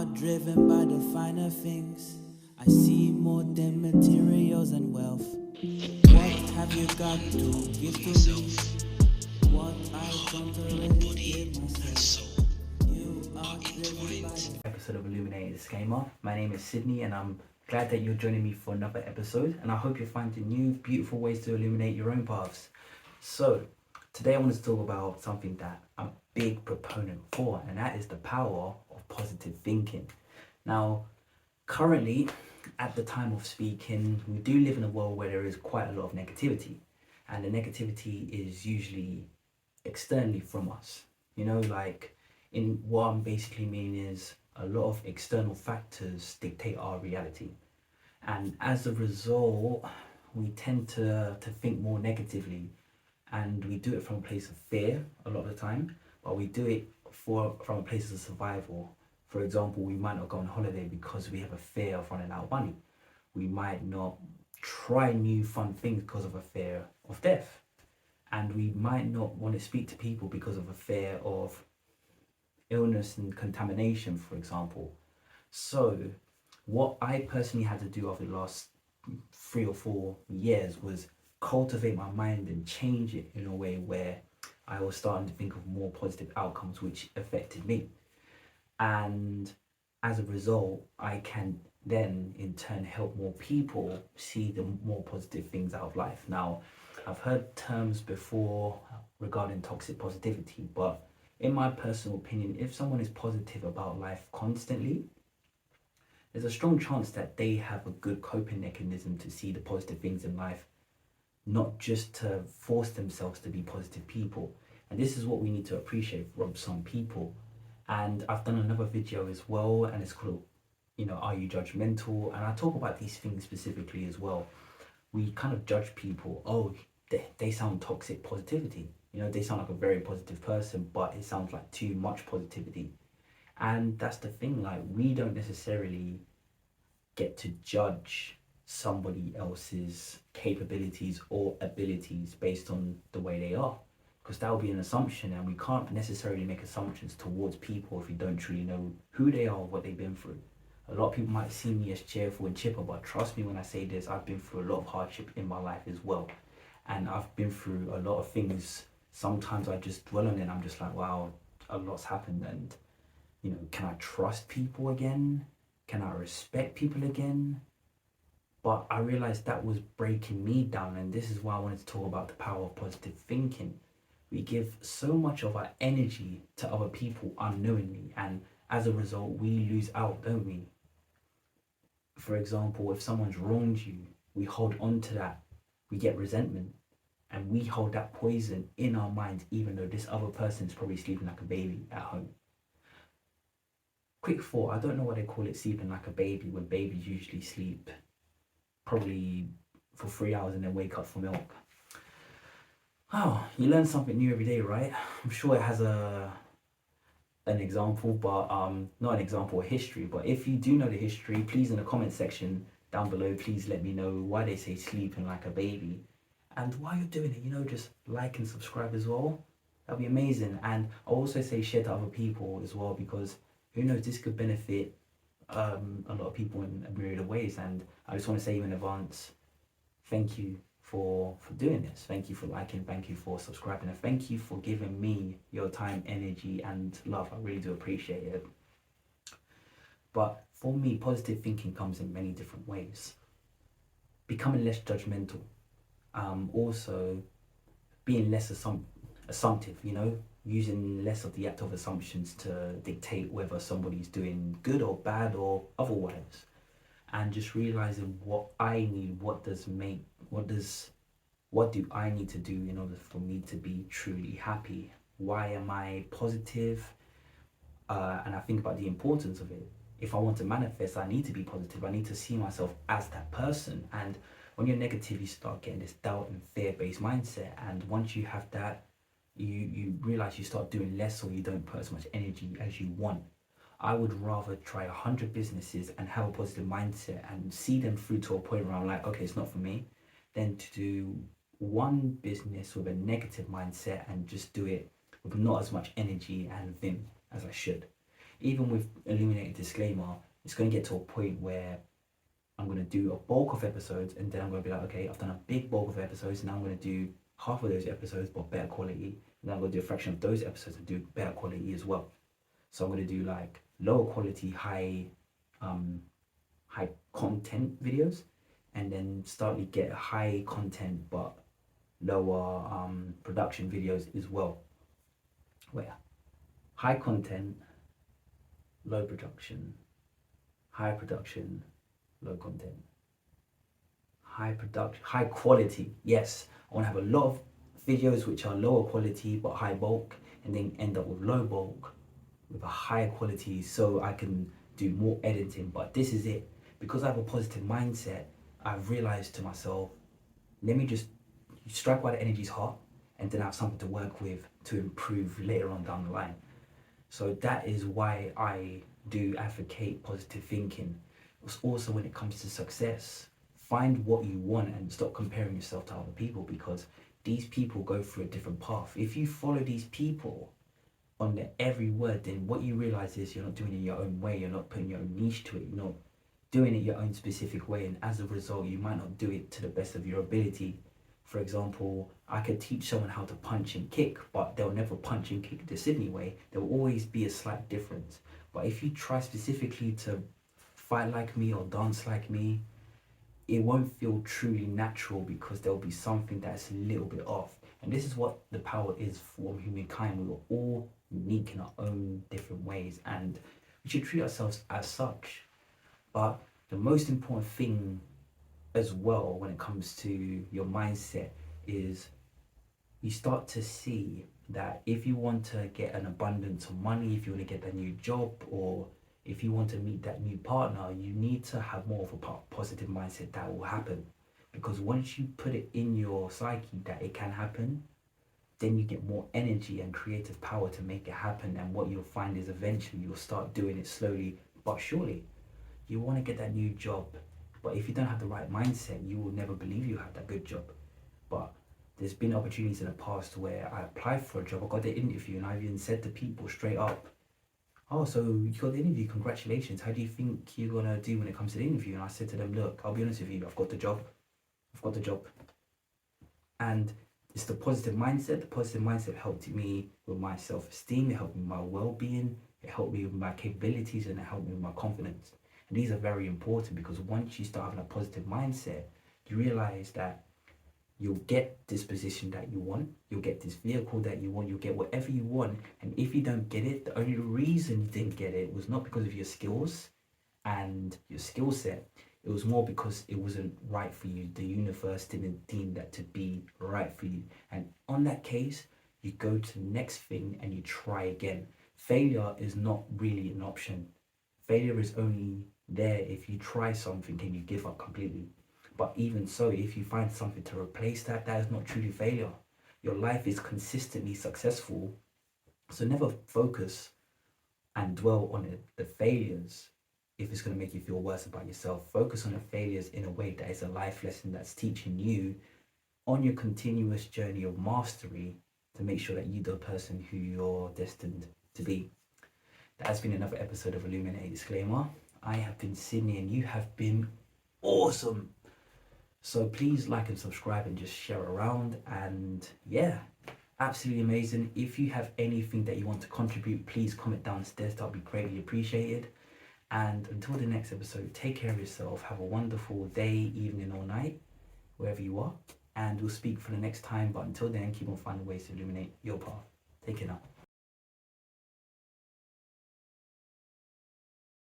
are driven by the finer things. I see more than materials and wealth. What have you got to give to me? What I don't already give myself. You are driven by the Episode of Illuminated DiiSCLAIMER. My name is Sydney and I'm glad that you're joining me for another episode, and I hope you're finding new beautiful ways to illuminate your own paths. So today I want to talk about something that I'm a big proponent for, and that is the power of positive thinking. Now, currently at the time of speaking, we do live in a world where there is quite a lot of negativity, and the negativity is usually externally from us. Like, in what I'm basically meaning is a lot of external factors dictate our reality, and as a result we tend to think more negatively, and we do it from a place of fear a lot of the time, but we do it from a place of survival. For example, we might not go on holiday because we have a fear of running out of money. We might not try new fun things because of a fear of death, and we might not want to speak to people because of a fear of illness and contamination, for example. So what I personally had to do over the last 3 or 4 years was cultivate my mind and change it in a way where I was starting to think of more positive outcomes which affected me. And as a result, I can then in turn help more people see the more positive things out of life. Now, I've heard terms before regarding toxic positivity, but in my personal opinion, if someone is positive about life constantly, there's a strong chance that they have a good coping mechanism to see the positive things in life, not just to force themselves to be positive people. And this is what we need to appreciate from some people. And I've done another video as well, and it's called, are you judgmental? And I talk about these things specifically as well. We kind of judge people. Oh, they sound toxic positivity. They sound like a very positive person, but it sounds like too much positivity. And that's the thing, like, we don't necessarily get to judge somebody else's capabilities or abilities based on the way they are, because that would be an assumption, and we can't necessarily make assumptions towards people if we don't truly know who they are or what they've been through. A lot of people might see me as cheerful and chipper, but trust me when I say this, I've been through a lot of hardship in my life as well, and I've been through a lot of things. Sometimes I just dwell on it and I'm just like, wow, a lot's happened, and can I trust people again? Can I respect people again? But I realized that was breaking me down, and this is why I wanted to talk about the power of positive thinking. We give so much of our energy to other people unknowingly, and as a result we lose out, don't we? For example, if someone's wronged you, we hold on to that, we get resentment, and we hold that poison in our minds even though this other person's probably sleeping like a baby at home. Quick thought, I don't know why they call it sleeping like a baby when babies usually sleep probably for 3 hours and then wake up for milk. Oh, you learn something new every day, right? I'm sure it has an example, but not an example, a history. But if you do know the history, please in the comment section down below, please let me know why they say sleeping like a baby. And while you're doing it, just like and subscribe as well. That'd be amazing. And I'll also say share to other people as well, because who knows, this could benefit a lot of people in a myriad of ways. And I just want to say you in advance, thank you for doing this. Thank you for liking, thank you for subscribing, and thank you for giving me your time, energy and love. I really do appreciate it. But for me, positive thinking comes in many different ways. Becoming less judgmental, also being less assumptive, using less of the act of assumptions to dictate whether somebody's doing good or bad or otherwise, and just realizing what I need, what do I need to do in order for me to be truly happy? Why am I positive? And I think about the importance of it. If I want to manifest, I need to be positive. I need to see myself as that person. And when you're negative, you start getting this doubt and fear-based mindset. And once you have that, you realize you start doing less, or you don't put as much energy as you want. I would rather try 100 businesses and have a positive mindset and see them through to a point where I'm like, okay, it's not for me, than to do one business with a negative mindset and just do it with not as much energy and vim as I should. even with Illuminated Disclaimer, it's going to get to a point where I'm going to do a bulk of episodes, and then I'm going to be like, okay, I've done a big bulk of episodes, and now I'm going to do half of those episodes but better quality, and then I'm going to do a fraction of those episodes and do better quality as well. So I'm going to do like lower quality, high content videos, and then start to get high content but lower production videos as well. Where high content, low production, high production, low content, high quality. Yes, I want to have a lot of videos which are lower quality but high bulk, and then end up with low bulk with a higher quality, so I can do more editing. But this is it, because I have a positive mindset. I've realized to myself, let me just strike while the energy's hot, and then I have something to work with to improve later on down the line. So that is why I do advocate positive thinking. It's also when it comes to success, find what you want and stop comparing yourself to other people, because these people go through a different path. If you follow these people on their every word, then what you realize is you're not doing it your own way, you're not putting your own niche to it, you're not doing it your own specific way, and as a result you might not do it to the best of your ability. For example, I could teach someone how to punch and kick, but they'll never punch and kick the Sydney way. There will always be a slight difference. But if you try specifically to fight like me or dance like me, it won't feel truly natural, because there'll be something that's a little bit off. And this is what the power is for humankind. We were all unique in our own different ways, and we should treat ourselves as such. But the most important thing as well when it comes to your mindset is you start to see that if you want to get an abundance of money, if you want to get that new job, or if you want to meet that new partner, you need to have more of a positive mindset that will happen. Because once you put it in your psyche that it can happen, then you get more energy and creative power to make it happen. And what you'll find is eventually you'll start doing it slowly but surely. You want to get that new job, but if you don't have the right mindset, you will never believe you have that good job. But there's been opportunities in the past where I applied for a job, I got the interview, and I even said to people straight up, oh, so you got the interview, congratulations. How do you think you're going to do when it comes to the interview? And I said to them, look, I'll be honest with you, I've got the job. And it's the positive mindset. The positive mindset helped me with my self-esteem, it helped me with my well-being, it helped me with my capabilities, and it helped me with my confidence. And these are very important, because once you start having a positive mindset, you realize that you'll get this position that you want, you'll get this vehicle that you want, you'll get whatever you want. And if you don't get it, the only reason you didn't get it was not because of your skills and your skill set. It was more because it wasn't right for you. The universe didn't deem that to be right for you. And on that case, you go to the next thing and you try again. Failure is not really an option. Failure is only there if you try something and you give up completely. But even so, if you find something to replace that, that is not truly failure. Your life is consistently successful. So never focus and dwell on the failures if it's going to make you feel worse about yourself. Focus on the failures in a way that is a life lesson that's teaching you on your continuous journey of mastery to make sure that you're the person who you're destined to be. That has been another episode of Illuminated Disclaimer. I have been Sydney and you have been awesome. So please like and subscribe and just share around. And yeah, absolutely amazing. If you have anything that you want to contribute, please comment downstairs. That'll be greatly appreciated. And until the next episode, take care of yourself. Have a wonderful day, evening, or night, wherever you are. And we'll speak for the next time. But until then, keep on finding ways to illuminate your path. Take care now.